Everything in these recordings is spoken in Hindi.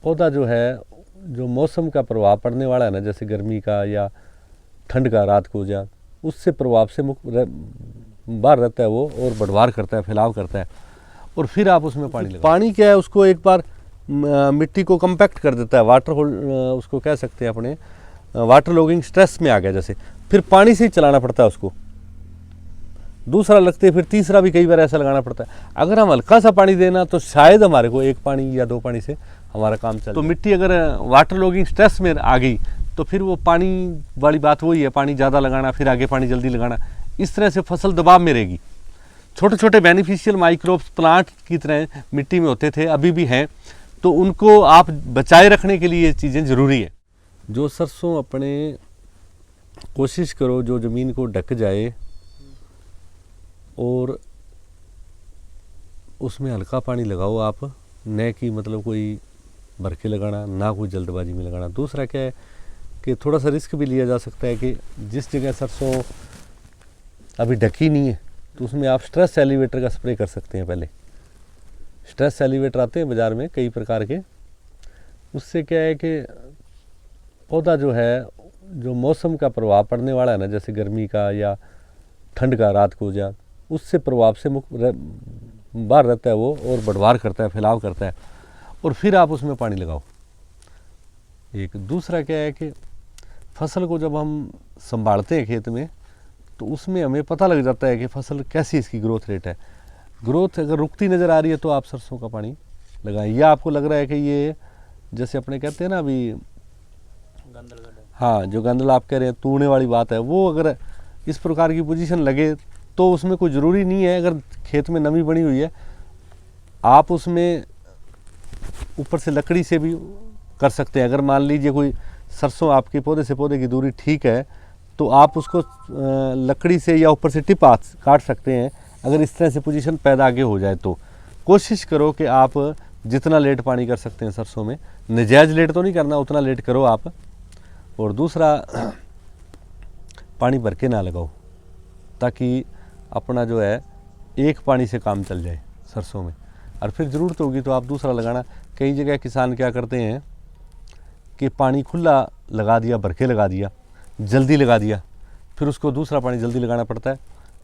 पौधा जो है, जो मौसम का प्रभाव पड़ने वाला है ना, जैसे गर्मी का या ठंड का रात को या उससे प्रभाव से बाहर रहता है वो, और बढ़वार करता है, फैलाव करता है, और फिर आप उसमें पानी लगाओ। पानी क्या है, उसको एक बार मिट्टी को कंपैक्ट कर देता है, वाटर होल्ड उसको कह सकते हैं अपने, वाटर लॉगिंग स्ट्रेस में आ गया जैसे, फिर पानी से ही चलाना पड़ता है उसको, दूसरा लगते फिर तीसरा भी कई बार ऐसा लगाना पड़ता है। अगर हम हल्का सा पानी देना तो शायद हमारे को 1 पानी या 2 पानी से हमारा काम चल। तो मिट्टी अगर वाटर लॉगिंग स्ट्रेस में आ गई तो फिर वो पानी वाली बात वही है, पानी ज़्यादा लगाना, फिर आगे पानी जल्दी लगाना, इस तरह से फसल दबाव में रहेगी। छोटे छोटे बेनिफिशियल माइक्रोब्स प्लांट की तरह मिट्टी में होते थे, अभी भी हैं, तो उनको आप बचाए रखने के लिए ये चीज़ें ज़रूरी है। जो सरसों अपने कोशिश करो जो ज़मीन को ढक जाए और उसमें हल्का पानी लगाओ आप, न कि मतलब कोई भर के लगाना, ना कोई जल्दबाजी में लगाना। दूसरा क्या है कि थोड़ा सा रिस्क भी लिया जा सकता है कि जिस जगह सरसों अभी ढकी नहीं है तो उसमें आप स्ट्रेस एलिवेटर का स्प्रे कर सकते हैं। पहले स्ट्रेस एलिवेटर आते हैं बाज़ार में कई प्रकार के, उससे क्या है कि पौधा जो है, जो मौसम का प्रभाव पड़ने वाला है ना, जैसे गर्मी का या ठंड का रात को या उससे प्रभाव से बाहर रहता है वो, और बढ़वार करता है, फैलाव करता है, और फिर आप उसमें पानी लगाओ। एक दूसरा क्या है कि फसल को जब हम संभालते हैं खेत में तो उसमें हमें पता लग जाता है कि फसल कैसी इसकी ग्रोथ रेट है। ग्रोथ अगर रुकती नज़र आ रही है तो आप सरसों का पानी लगाएं, या आपको लग रहा है कि ये जैसे अपने कहते हैं ना अभी हाँ, जो गंदल आप कह रहे हैं, तूड़ने वाली बात है, वो अगर इस प्रकार की पोजीशन लगे तो उसमें कोई ज़रूरी नहीं है। अगर खेत में नमी बनी हुई है, आप उसमें ऊपर से लकड़ी से भी कर सकते हैं। अगर मान लीजिए कोई सरसों आपके पौधे से पौधे की दूरी ठीक है तो आप उसको लकड़ी से या ऊपर से टिप काट सकते हैं। अगर इस तरह से पोजीशन पैदा आगे हो जाए तो कोशिश करो कि आप जितना लेट पानी कर सकते हैं सरसों में, नजायज़ लेट तो नहीं करना, उतना लेट करो आप। और दूसरा, पानी भर के ना लगाओ ताकि अपना जो है 1 पानी से काम चल जाए सरसों में, और फिर ज़रूरत होगी तो आप दूसरा लगाना। कई जगह किसान क्या करते हैं कि पानी खुला लगा दिया, भर के लगा दिया, जल्दी लगा दिया, फिर उसको दूसरा पानी जल्दी लगाना पड़ता है,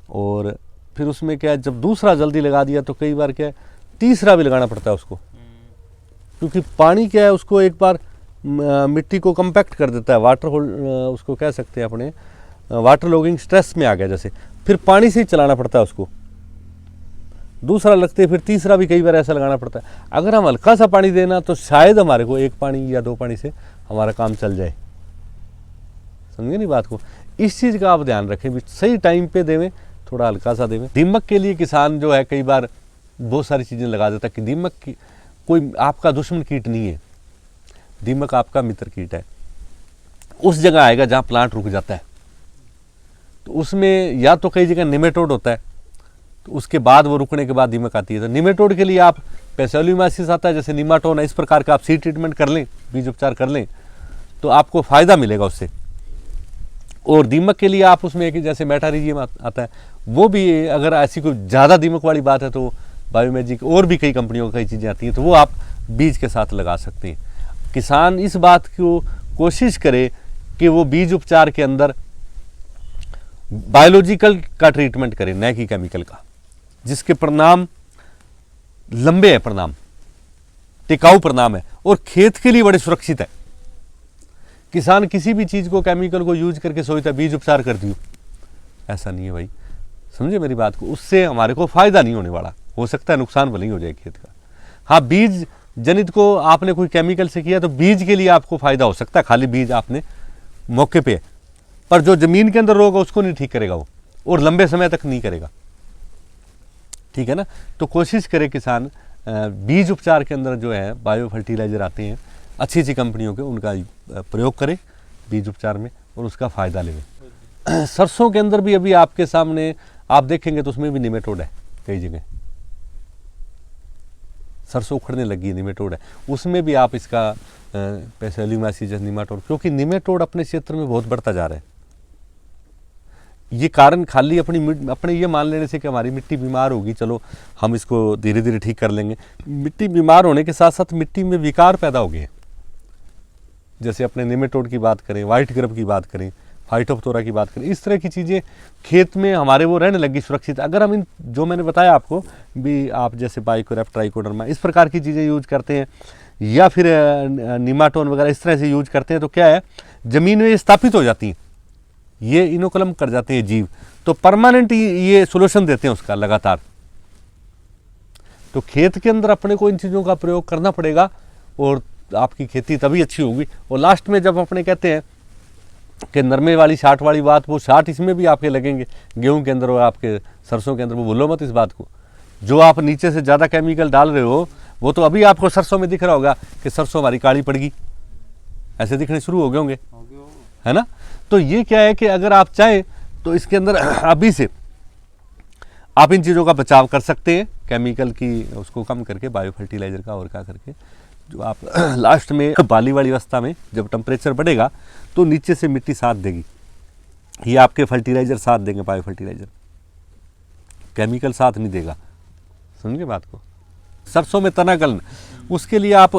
और फिर उसमें क्या है, जब दूसरा जल्दी लगा दिया तो कई बार क्या है तीसरा भी लगाना पड़ता है उसको, क्योंकि पानी क्या है उसको एक बार मिट्टी को कंपैक्ट कर देता है, वाटर होल्ड उसको कह सकते हैं अपने, वाटर लॉगिंग स्ट्रेस में आ गया जैसे, फिर पानी से ही चलाना पड़ता है उसको, दूसरा लगते फिर तीसरा भी कई बार ऐसा लगाना पड़ता है। अगर हम हल्का सा पानी देना तो शायद हमारे को 1 पानी या 2 पानी से हमारा काम चल जाए। समझे नहीं बात को? इस चीज़ का आप ध्यान रखें भी, सही टाइम पे देवें, थोड़ा हल्का सा देवें। दीमक के लिए किसान जो है कई बार बहुत सारी चीज़ें लगा देता है कि दीमक की कोई आपका दुश्मन कीट नहीं है, दीमक आपका मित्र कीट है। उस जगह आएगा जहाँ प्लांट रुक जाता है, तो उसमें या तो कई जगह निमेटोड होता है, तो उसके बाद वो रुकने के बाद दीमक आती है। तो निमेटोड के लिए आप पैसेल्यूमाइसिस आता है, जैसे निमाटोन है, इस प्रकार का आप सीड ट्रीटमेंट कर लें, बीज उपचार कर लें, तो आपको फ़ायदा मिलेगा उससे। और दीमक के लिए आप उसमें एक जैसे मेटारिजियम आता है, वो भी अगर ऐसी कोई ज़्यादा दीमक वाली बात है तो बायोमैजिक और भी कई कंपनियों की कई चीज़ें आती हैं, तो वो आप बीज के साथ लगा सकते हैं। किसान इस बात को कोशिश करे कि वो बीज उपचार के अंदर बायोलॉजिकल का ट्रीटमेंट करे, न कि केमिकल का, जिसके परिणाम लंबे हैं, परिणाम टिकाऊ परिणाम है और खेत के लिए बड़े सुरक्षित है। किसान किसी भी चीज़ को, केमिकल को यूज करके सोचता है बीज उपचार कर दियो, ऐसा नहीं है भाई, समझे मेरी बात को? उससे हमारे को फायदा नहीं होने वाला, हो सकता है नुकसान भले ही हो जाए खेत का। हाँ, बीज जनित को आपने कोई केमिकल से किया तो बीज के लिए आपको फायदा हो सकता है, खाली बीज आपने मौके पे, पर जो जमीन के अंदर रोग है उसको नहीं ठीक करेगा वो, और लंबे समय तक नहीं करेगा। ठीक है ना? तो कोशिश करे किसान बीज उपचार के अंदर जो है बायो फर्टिलाइजर आते हैं अच्छी अच्छी कंपनियों के, उनका प्रयोग करें बीज उपचार में और उसका फ़ायदा लें। सरसों के अंदर भी अभी आपके सामने आप देखेंगे तो उसमें भी निमेटोड है, कई जगह सरसों उखड़ने लगी है, निमेटोड है, उसमें भी आप इसका पैसेल्यूमाइसिस निमेटोड, क्योंकि निमेटोड अपने क्षेत्र में बहुत बढ़ता जा रहा है। ये कारण खाली अपने ये मान लेने से कि हमारी मिट्टी बीमार होगी, चलो हम इसको धीरे धीरे ठीक कर लेंगे। मिट्टी बीमार होने के साथ साथ मिट्टी में विकार पैदा हो गए हैं। जैसे अपने नेमेटोड की बात करें, वाइट ग्रब की बात करें, फाइटोप्थोरा की बात करें, इस तरह की चीज़ें खेत में हमारे वो रहने लगी सुरक्षित। अगर हम इन जो मैंने बताया आपको भी, आप जैसे बाइकोरेप, ट्राइकोडर्मा इस प्रकार की चीज़ें यूज करते हैं या फिर निमाटोन वगैरह इस तरह से यूज करते हैं, तो क्या है, ज़मीन में ये स्थापित हो जाती हैं, ये इनोकुलम कर जाते हैं जीव, तो परमानेंट ये सोल्यूशन देते हैं उसका लगातार। तो खेत के अंदर अपने को इन चीज़ों का प्रयोग करना पड़ेगा और आपकी खेती तभी अच्छी होगी। और लास्ट में जब अपने कहते हैं कि नरमे वाली छाट वाली बात, वो छाट इसमें भी आपके लगेंगे, गेहूं के अंदर और आपके सरसों के अंदर, वो भूलो मत इस बात को। जो आप नीचे से ज़्यादा केमिकल डाल रहे हो वो तो अभी आपको सरसों में दिख रहा होगा कि सरसों हमारी काली पड़ गई, ऐसे दिखने शुरू हो गए होंगे, है ना। तो ये क्या है कि अगर आप चाहें तो इसके अंदर अभी से आप इन चीज़ों का बचाव कर सकते हैं, केमिकल की उसको कम करके, बायो फर्टिलाइजर का और क्या करके, जो आप लास्ट में बाली वाली अवस्था में जब टेम्परेचर बढ़ेगा तो नीचे से मिट्टी साथ देगी, ये आपके फर्टिलाइजर साथ देंगे, बायो फर्टिलाइजर, केमिकल साथ नहीं देगा। समझिए बात को। सरसों में तना गलन, उसके लिए आप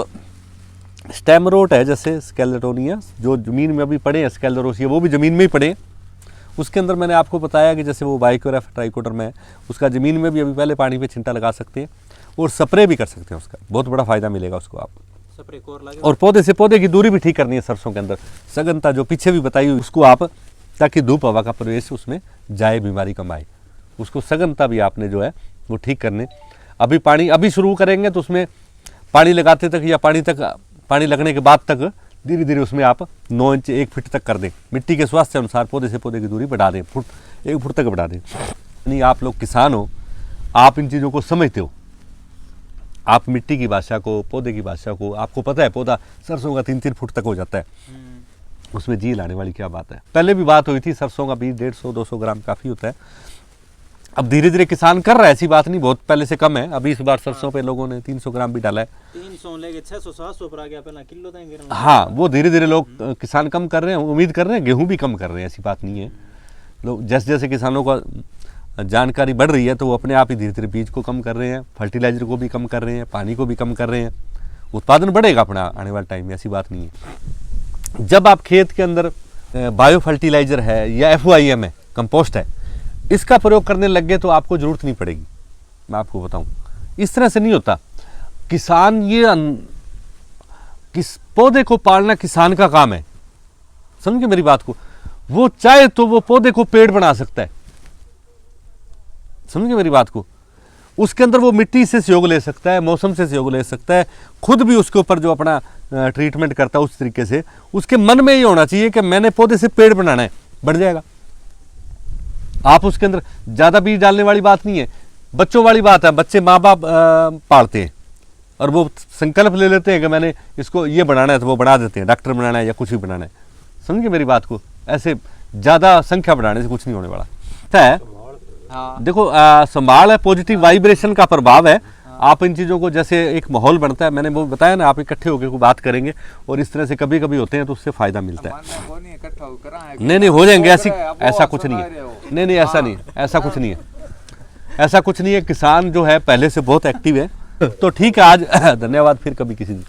स्टेम रोट है जैसे स्केलेटोनिया, जो ज़मीन में अभी पड़े हैं, स्केलेरोसिया वो भी ज़मीन में ही पड़े हैं। उसके अंदर मैंने आपको बताया कि जैसे वो बाइकोरेप ट्राइकोडर्मा है, उसका ज़मीन में भी अभी पहले पानी पे छिंटा लगा सकते हैं और स्प्रे भी कर सकते हैं, उसका बहुत बड़ा फायदा मिलेगा उसको आप स्प्रे। और पौधे से पौधे की दूरी भी ठीक करनी है सरसों के अंदर, सघनता जो पीछे भी बताई हुई उसको आप, ताकि धूप हवा का प्रवेश उसमें जाए, बीमारी कम आए, उसको सघनता भी आपने जो है वो ठीक करने। अभी पानी अभी शुरू करेंगे तो उसमें पानी लगाते तक या पानी लगने के बाद तक धीरे धीरे उसमें आप 9 इंच 1 फीट तक कर दें, मिट्टी के स्वास्थ्य के अनुसार पौधे से पौधे की दूरी बढ़ा दें, 1 फुट तक बढ़ा दें। नहीं, आप लोग किसान हो, आप इन चीज़ों को समझते हो, आप मिट्टी की भाषा को, पौधे की भाषा को, आपको पता है पौधा सरसों का 3-3 फुट तक हो जाता है, उसमें जी लाने वाली क्या बात है। पहले भी बात हुई थी, सरसों का बीज 150-200 ग्राम काफ़ी होता है। अब धीरे धीरे किसान कर रहा है, ऐसी बात नहीं, बहुत पहले से कम है। अभी इस बार सरसों पे लोगों ने 300 ग्राम भी डाला है, 300 लेके 600-700 पर आ गया, पहला किलो तक गिरना। हाँ, वो धीरे धीरे लोग किसान कम कर रहे हैं, उम्मीद कर रहे हैं गेहूं भी कम कर रहे हैं, ऐसी बात नहीं है। लोग जैसे जैसे किसानों का जानकारी बढ़ रही है तो वो अपने आप ही धीरे धीरे बीज को कम कर रहे हैं, फर्टिलाइजर को भी कम कर रहे हैं, पानी को भी कम कर रहे हैं, उत्पादन बढ़ेगा अपना आने वाले टाइम में, ऐसी बात नहीं है। जब आप खेत के अंदर बायो फर्टिलाइजर है या FOIM है, कंपोस्ट है, इसका प्रयोग करने लग गए तो आपको जरूरत नहीं पड़ेगी। मैं आपको बताऊं, इस तरह से नहीं होता। किसान किस पौधे को पालना किसान का काम है, समझे मेरी बात को। वो चाहे तो वो पौधे को पेड़ बना सकता है, समझे मेरी बात को। उसके अंदर वो मिट्टी से सहयोग ले सकता है, मौसम से सहयोग ले सकता है, खुद भी उसके ऊपर जो अपना ट्रीटमेंट करता है उस तरीके से। उसके मन में ये होना चाहिए कि मैंने पौधे से पेड़ बनाना है, बढ़ जाएगा। आप उसके अंदर ज़्यादा बीज डालने वाली बात नहीं है, बच्चों वाली बात है। बच्चे माँ बाप पालते हैं और वो संकल्प ले लेते हैं कि मैंने इसको ये बनाना है, तो वो बना देते हैं, डॉक्टर बनाना है या कुछ भी बनाना है, समझिए मेरी बात को। ऐसे ज़्यादा संख्या बढ़ाने से कुछ नहीं होने वाला है। हाँ। देखो, संभाल है, पॉजिटिव वाइब्रेशन का प्रभाव है। आप इन चीज़ों को, जैसे एक माहौल बनता है, मैंने वो बताया ना, आप इकट्ठे होकर कोई बात करेंगे और इस तरह से कभी कभी होते हैं तो उससे फायदा मिलता है। नहीं, हो जाएंगे, ऐसा कुछ नहीं है। नहीं, ऐसा नहीं, ऐसा कुछ नहीं है, ऐसा कुछ नहीं है। किसान जो है पहले से बहुत एक्टिव है। तो ठीक है, आज धन्यवाद, फिर कभी किसी दिन।